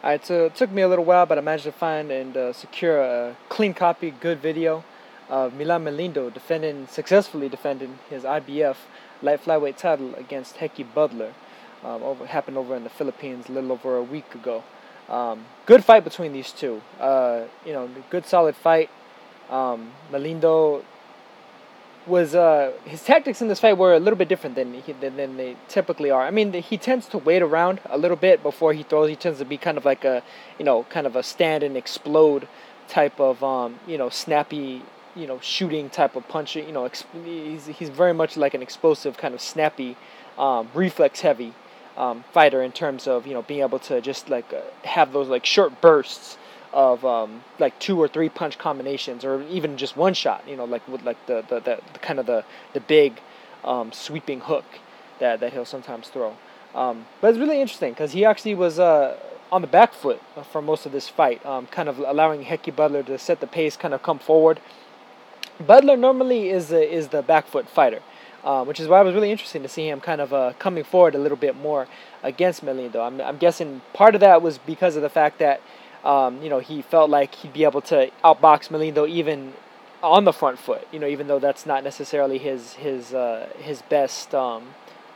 Alright, so it took me a little while, but I managed to find and secure a clean copy, good video of Milan Melindo successfully defending his IBF light flyweight title against Hekkie Budler. Happened over in the Philippines a little over a week ago. Good fight between these two. Good solid fight. Melindo was his tactics in this fight were a little bit different than they typically are. I mean, he tends to wait around a little bit before he throws. He tends to be kind of like a, kind of a stand and explode type of, snappy, shooting type of puncher. He's very much like an explosive kind of snappy, reflex heavy fighter in terms of being able to just like have those like short bursts of like 2 or 3 punch combinations, or even just one shot, like with like the kind of the big sweeping hook that he'll sometimes throw. But it's really interesting because he actually was on the back foot for most of this fight, kind of allowing Hekkie Budler to set the pace, kind of come forward. Budler normally is the back foot fighter, which is why it was really interesting to see him kind of coming forward a little bit more against Melindo. I'm guessing part of that was because of the fact that he felt like he'd be able to outbox Melindo even on the front foot, even though that's not necessarily his best kind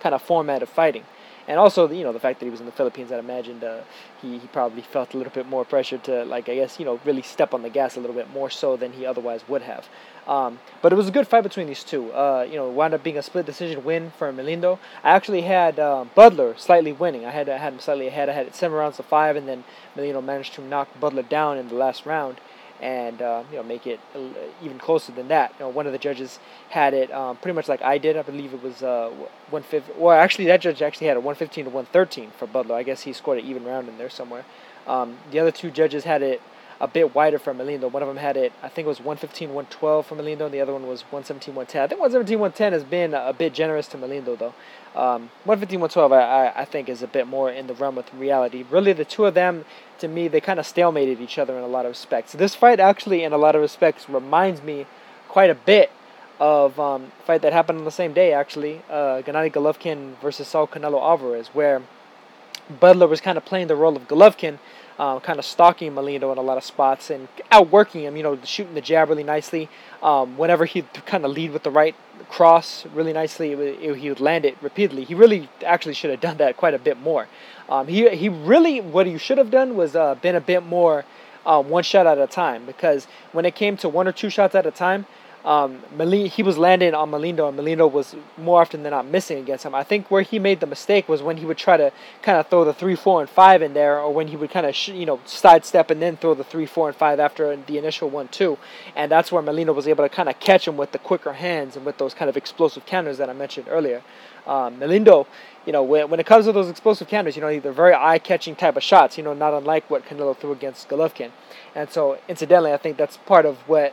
of format of fighting. And also, the fact that he was in the Philippines, I imagined he probably felt a little bit more pressure to, really step on the gas a little bit more so than he otherwise would have. But it was a good fight between these two. Wound up being a split decision win for Melindo. I actually had Budler slightly winning. I had him slightly ahead. I had it 7 rounds to 5, and then Melindo managed to knock Budler down in the last round and make it even closer than that. One of the judges had it pretty much like I did. I believe it was 150. Well, actually, that judge actually had it 115 to 113 for Budler. I guess he scored an even round in there somewhere. The other 2 judges had it a bit wider for Melindo. One of them had it, I think it was 115, 112 for Melindo, and the other one was 117, 110. I think 117, 110 has been a bit generous to Melindo, though. 115, 112, I think, is a bit more in the realm of reality. Really, the two of them, to me, they kind of stalemated each other in a lot of respects. This fight, actually, in a lot of respects, reminds me quite a bit of a fight that happened on the same day, actually, Gennady Golovkin versus Saul Canelo Alvarez, where Budler was kind of playing the role of Golovkin, kind of stalking Melindo in a lot of spots and outworking him, shooting the jab really nicely. Whenever he'd kind of lead with the right cross really nicely, he would land it repeatedly. He really actually should have done that quite a bit more. He really, what he should have done was been a bit more one shot at a time, because when it came to 1 or 2 shots at a time, he was landing on Melindo, and Melindo was more often than not missing against him. I think where he made the mistake was when he would try to kind of throw the 3, 4, and 5 in there, or when he would kind of sidestep and then throw the 3, 4, and 5 after the initial 1, 2, and that's where Melindo was able to kind of catch him with the quicker hands and with those kind of explosive counters that I mentioned earlier. Melindo, when it comes to those explosive counters, they're very eye-catching type of shots, not unlike what Canelo threw against Golovkin. And so, incidentally, I think that's part of what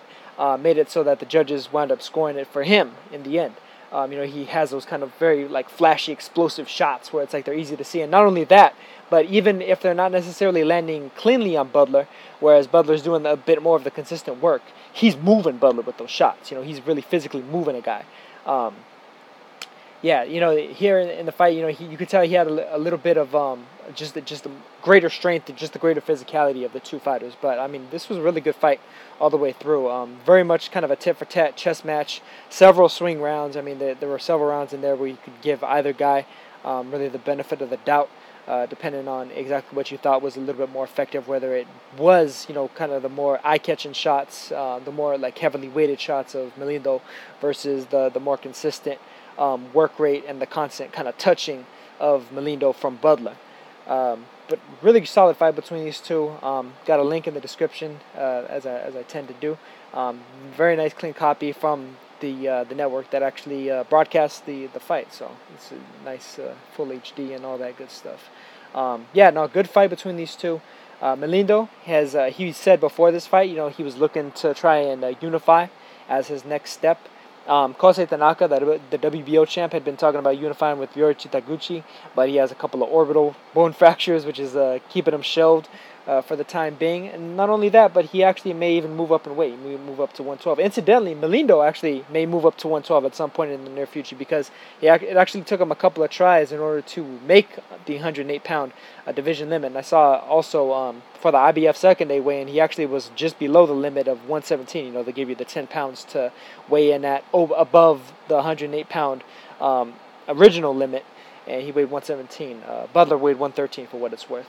made it so that the judges wound up scoring it for him in the end. He has those kind of very flashy, explosive shots where it's like they're easy to see. And not only that, but even if they're not necessarily landing cleanly on Budler, whereas Budler's doing a bit more of the consistent work, he's moving Budler with those shots. He's really physically moving a guy. Here in the fight, you could tell he had a little bit of just the greater strength and just the greater physicality of the two fighters. But I mean, this was a really good fight all the way through. Very much kind of a tit-for-tat chess match. Several swing rounds. I mean, there were several rounds in there where you could give either guy really the benefit of the doubt, depending on exactly what you thought was a little bit more effective. Whether it was, kind of the more eye-catching shots, the more heavily weighted shots of Melindo versus the more consistent work rate and the constant kind of touching of Melindo from Budler. But really solid fight between these two. Got a link in the description, as I tend to do. Very nice, clean copy from the network that actually broadcasts the fight. So it's a nice full HD and all that good stuff. Good fight between these two. Melindo has he said before this fight, he was looking to try and unify as his next step. Kosei Tanaka, the WBO champ, had been talking about unifying with Yori Chitaguchi, but he has a couple of orbital bone fractures, which is keeping him shelved for the time being. And not only that, but he actually may even move up in weight. He may move up to 112. Incidentally, Melindo actually may move up to 112 at some point in the near future, because it actually took him a couple of tries in order to make the 108-pound division limit. And I saw also for the IBF second day weigh-in, he actually was just below the limit of 117. You know, they give you the 10 pounds to weigh in at above the 108-pound original limit, and he weighed 117. Budler weighed 113 for what it's worth.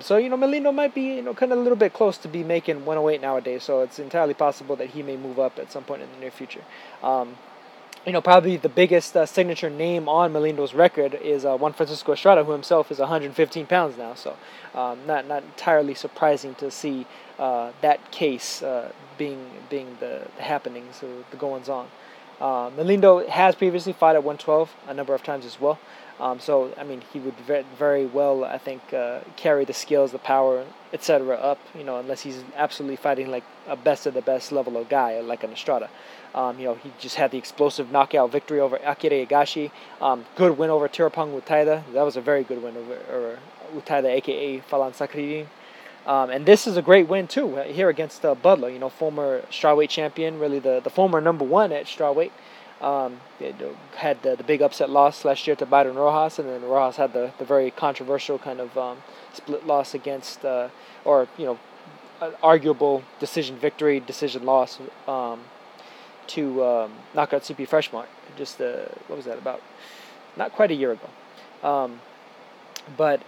So, you know, Melindo might be, you know, kind of a little bit close to be making 108 nowadays, so it's entirely possible that he may move up at some point in the near future. You know, probably the biggest signature name on Melindo's record is Juan Francisco Estrada, who himself is 115 pounds now, so not entirely surprising to see that case being the happenings, the goings-on. Melindo has previously fought at 112 a number of times as well. So, I mean, he would very well, I think, carry the skills, the power, etc. up, you know, unless he's absolutely fighting like a best of the best level of guy, like an Estrada. You know, he just had the explosive knockout victory over Akira Higashi. Good win over Tirapong Utaida. That was a very good win over Utaida, a.k.a. Falan Sakririn. And this is a great win, too, here against Budler, you know, former strawweight champion, really the former #1 at strawweight. Had the big upset loss last year to Byron Rojas, and then Rojas had the very controversial kind of split loss against, or, you know, an arguable decision victory, decision loss to knockout CP Freshmart. Just, what was that, about? Not quite a year ago. But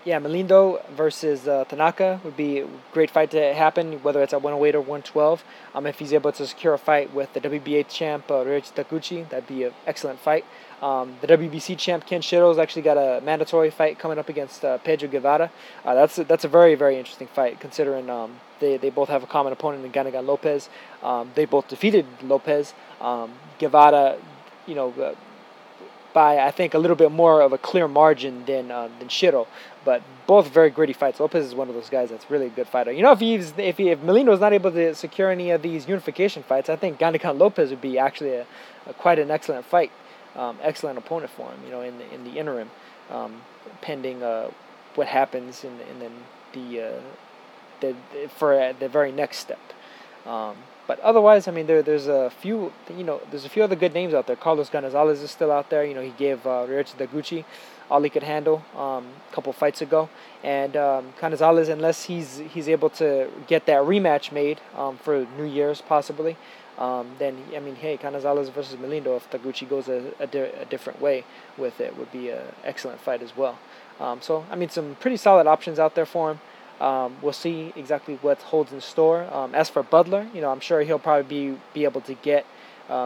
yeah, Melindo versus Tanaka would be a great fight to happen, whether it's at 108 or 112. If he's able to secure a fight with the WBA champ, Ryoichi Taguchi, that'd be an excellent fight. The WBC champ, Ken Shiro's actually got a mandatory fight coming up against Pedro Guevara. That's a very, very interesting fight, considering they both have a common opponent in Ganigan Lopez. They both defeated Lopez. Guevara, you know, by, I think, a little bit more of a clear margin than Shiro, but both very gritty fights. Lopez is one of those guys that's really a good fighter. You know, if Melindo is not able to secure any of these unification fights, I think Ganigan Lopez would be actually quite an excellent fight, excellent opponent for him. You know, in the interim, pending what happens in the very next step. But otherwise, I mean, there's a few other good names out there. Carlos Gonzalez is still out there. You know, he gave Ryoichi Taguchi all he could handle a couple fights ago. And Gonzalez, unless he's able to get that rematch made for New Year's possibly, then, I mean, hey, Gonzalez versus Melindo, if Taguchi goes a different way with it, would be an excellent fight as well. So, I mean, some pretty solid options out there for him. We'll see exactly what holds in store. As for Budler, you know, I'm sure he'll probably be able to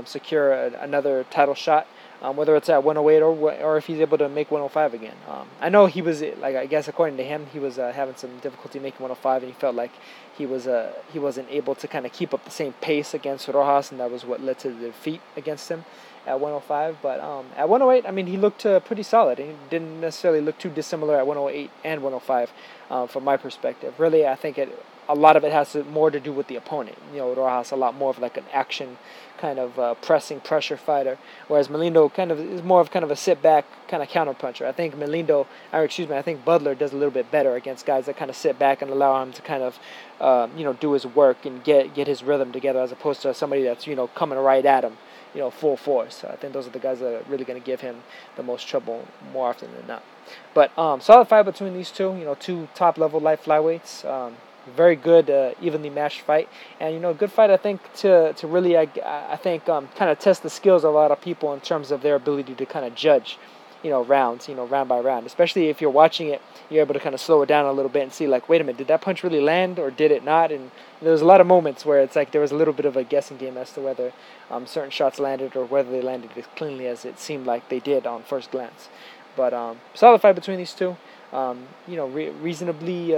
secure another title shot, whether it's at 108 or if he's able to make 105 again. I know he was, like, I guess according to him, he was having some difficulty making 105, and he felt like he wasn't able to kind of keep up the same pace against Rojas, and that was what led to the defeat against him at 105. But at 108, I mean, he looked pretty solid. He didn't necessarily look too dissimilar at 108 and 105 from my perspective. Really, I think a lot of it has more to do with the opponent. You know, Rojas a lot more of like an action kind of pressing pressure fighter, whereas Melindo kind of is more of kind of a sit back kind of counter puncher. I think I think Budler does a little bit better against guys that kind of sit back and allow him to kind of do his work and get his rhythm together, as opposed to somebody that's, you know, coming right at him, you know, full force. So I think those are the guys that are really going to give him the most trouble more often than not. But solid fight between these two, you know, two top-level light flyweights. Very good, evenly matched fight, and, you know, good fight, I think, to really, I think, kind of test the skills of a lot of people in terms of their ability to kind of judge, you know, rounds, you know, round by round. Especially if you're watching it, you're able to kind of slow it down a little bit and see, like, wait a minute, did that punch really land or did it not? And there was a lot of moments where it's like there was a little bit of a guessing game as to whether certain shots landed or whether they landed as cleanly as it seemed like they did on first glance. But solid fight between these two. You know, reasonably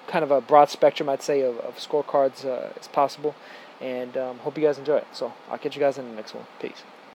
kind of a broad spectrum, I'd say, of scorecards as possible. And hope you guys enjoy it. So I'll catch you guys in the next one. Peace.